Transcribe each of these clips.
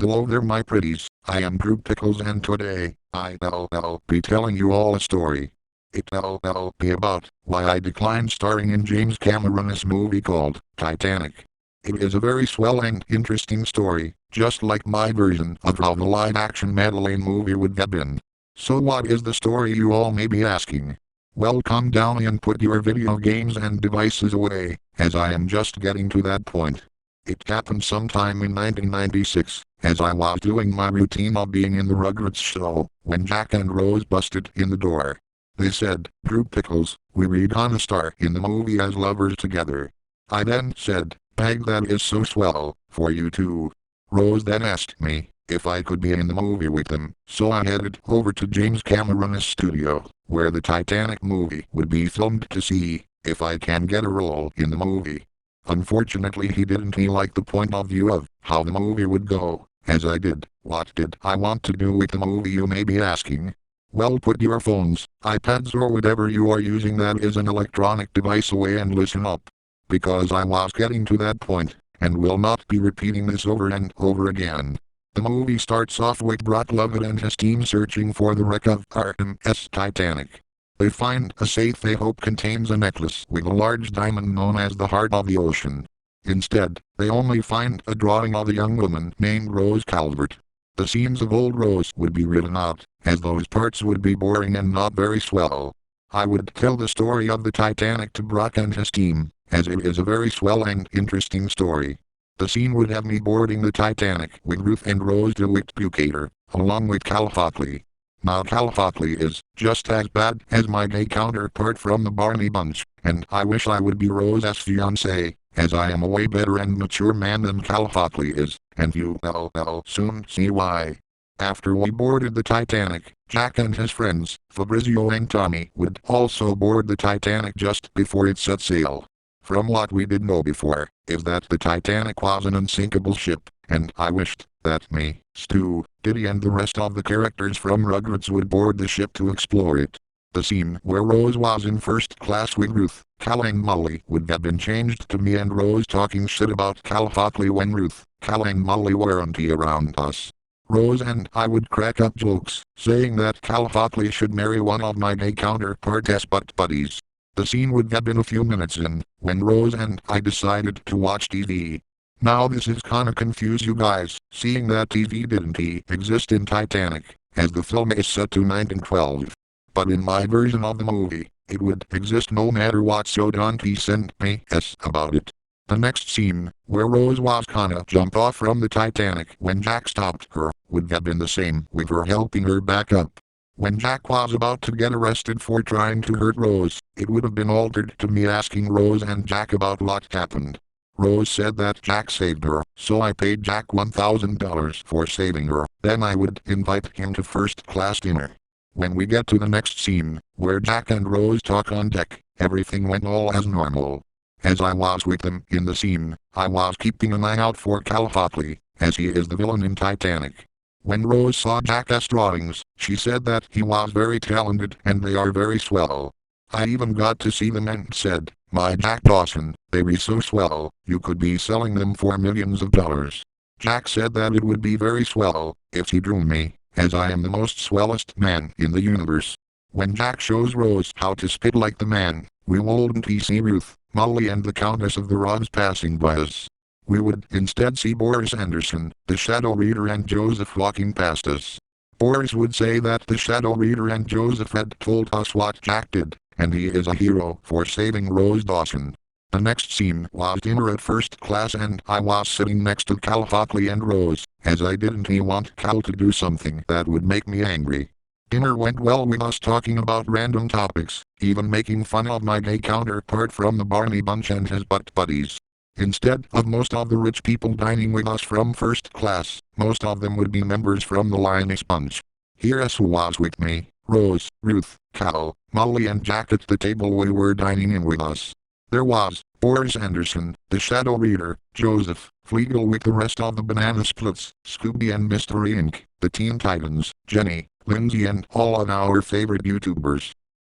Hello there my pretties, I am Group Pickles and today, I'll be telling you all a story. It'll be about why I declined starring in James Cameron's movie called Titanic. It is a very swell and interesting story, just like my version of how the live-action Madeleine movie would have been. So what is the story you all may be asking? Well, calm down and put your video games and devices away, as I am just getting to that point. It happened sometime in 1996, as I was doing my routine of being in the Rugrats show, when Jack and Rose busted in the door. They said, "Group Pickles, we're gonna star in the movie as lovers together." I then said, "Peg, that is so swell, for you too." Rose then asked me if I could be in the movie with them, so I headed over to James Cameron's studio, where the Titanic movie would be filmed, to see if I can get a role in the movie. Unfortunately, he didn't like the point of view of how the movie would go, as I did. What did I want to do with the movie, you may be asking? Well, put your phones, iPads or whatever you are using that is an electronic device away and listen up. Because I was getting to that point, and will not be repeating this over and over again. The movie starts off with Brock Lovett and his team searching for the wreck of RMS Titanic. They find a safe they hope contains a necklace with a large diamond known as the Heart of the Ocean. Instead, they only find a drawing of a young woman named Rose Calvert. The scenes of old Rose would be written out, as those parts would be boring and not very swell. I would tell the story of the Titanic to Brock and his team, as it is a very swell and interesting story. The scene would have me boarding the Titanic with Ruth and Rose DeWitt Bukater, along with Cal Hockley. Now Cal Hockley is just as bad as my gay counterpart from the Barney Bunch, and I wish I would be Rose's fiancé, as I am a way better and mature man than Cal Hockley is, and you'll soon see why. After we boarded the Titanic, Jack and his friends, Fabrizio and Tommy, would also board the Titanic just before it set sail. From what we did know before, is that the Titanic was an unsinkable ship, and I wished that me, Stu, Diddy and the rest of the characters from Rugrats would board the ship to explore it. The scene where Rose was in first class with Ruth, Cal and Molly would have been changed to me and Rose talking shit about Cal Hockley when Ruth, Cal and Molly weren't around us. Rose and I would crack up jokes, saying that Cal Hockley should marry one of my gay counterpart's butt buddies. The scene would have been a few minutes in, when Rose and I decided to watch TV. Now this is kinda confuse you guys, seeing that TV didn't exist in Titanic, as the film is set to 1912. But in my version of the movie, it would exist no matter what, so don't send me about it. The next scene, where Rose was kinda jumped off from the Titanic when Jack stopped her, would have been the same, with her helping her back up. When Jack was about to get arrested for trying to hurt Rose, it would have been altered to me asking Rose and Jack about what happened. Rose said that Jack saved her, so I paid Jack $1,000 for saving her, then I would invite him to first-class dinner. When we get to the next scene, where Jack and Rose talk on deck, everything went all as normal. As I was with them in the scene, I was keeping an eye out for Cal Hockley, as he is the villain in Titanic. When Rose saw Jack's drawings, she said that he was very talented and they are very swell. I even got to see them and said, "My Jack Dawson, they be so swell, you could be selling them for millions of dollars." Jack said that it would be very swell if he drew me, as I am the most swellest man in the universe. When Jack shows Rose how to spit like the man, we wouldn't see Ruth, Molly and the Countess of the Rods passing by us. We would instead see Boris Anderson, the Shadow Reader and Joseph walking past us. Boris would say that the Shadow Reader and Joseph had told us what Jack did, and he is a hero for saving Rose Dawson. The next scene was dinner at first class and I was sitting next to Cal Hockley and Rose, as I didn't want Cal to do something that would make me angry. Dinner went well with us talking about random topics, even making fun of my gay counterpart from the Barney Bunch and his butt buddies. Instead of most of the rich people dining with us from first class, most of them would be members from the Lioness Bunch. Here's who was with me: Rose, Ruth, Cal, Molly and Jack at the table we were dining in with us. There was Boris Anderson, the Shadow Reader, Joseph, Flegel with the rest of the Banana Splits, Scooby and Mystery Inc., the Teen Titans, Jenny, Lindsay and all of our favorite YouTubers.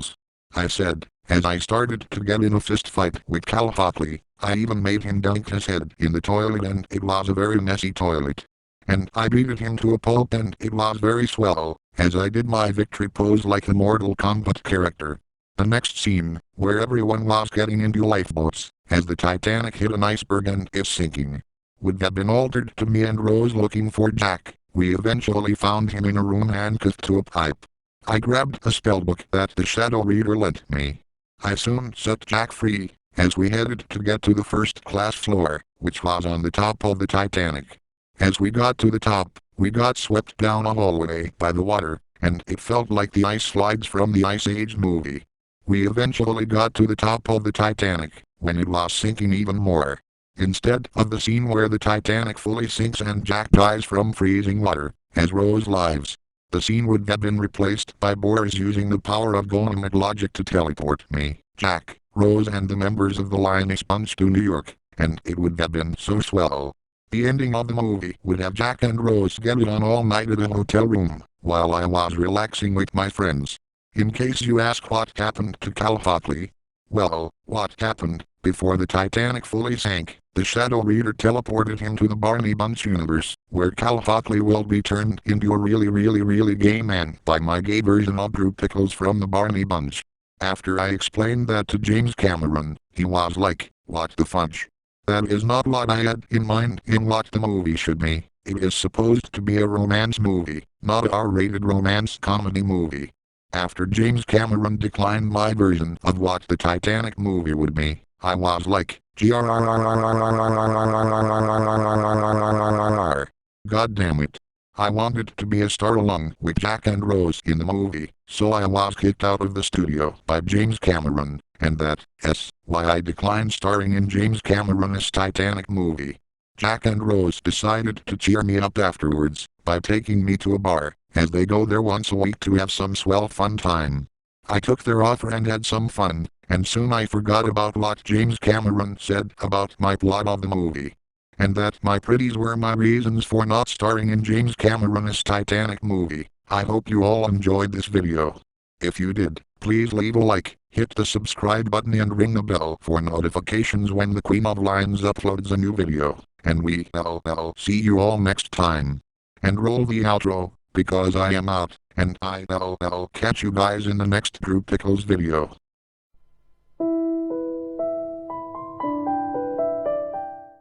Pickles," I said, as I started to get in a fist fight with Calafockley. I even made him dunk his head in the toilet, and it was a very messy toilet. And I beat him to a pulp, and it was very swell, as I did my victory pose like a Mortal Kombat character. The next scene, where everyone was getting into lifeboats, as the Titanic hit an iceberg and is sinking, would have been altered to me and Rose looking for Jack. We eventually found him in a room handcuffed to a pipe. I grabbed a spellbook that the shadow reader lent me. I soon set Jack free, as we headed to get to the first-class floor, which was on the top of the Titanic. As we got to the top, we got swept down a hallway by the water, and it felt like the ice slides from the Ice Age movie. We eventually got to the top of the Titanic, when it was sinking even more. Instead of the scene where the Titanic fully sinks and Jack dies from freezing water, as Rose lives, the scene would have been replaced by Boris using the power of Golem logic to teleport me, Jack, Rose and the members of the Line Sponge to New York, and it would have been so swell. The ending of the movie would have Jack and Rose get it on all night at a hotel room, while I was relaxing with my friends. In case you ask what happened to Calafockley, Well, what happened? Before the Titanic fully sank, the Shadow Reader teleported him to the Barney Bunch universe, where Cal Hockley will be turned into a really gay man by my gay version of Group Pickles from the Barney Bunch. After I explained that to James Cameron, he was like, "What the fudge? That is not what I had in mind in what the movie should be. It is supposed to be a romance movie, not a R-rated romance comedy movie." After James Cameron declined my version of what the Titanic movie would be, I was like, God damn it. I wanted to be a star along with Jack and Rose in the movie, so I was kicked out of the studio by James Cameron, and that's why I declined starring in James Cameron's Titanic movie. Jack and Rose decided to cheer me up afterwards by taking me to a bar, as they go there once a week to have some swell fun time. I took their offer and had some fun, and soon I forgot about what James Cameron said about my plot of the movie. And that my pretties were my reasons for not starring in James Cameron's Titanic movie. I hope you all enjoyed this video. If you did, please leave a like, hit the subscribe button and ring the bell for notifications when the Queen of Lions uploads a new video. And we'll see you all next time. And roll the outro, because I am out, and I'll catch you guys in the next Group Pickles video.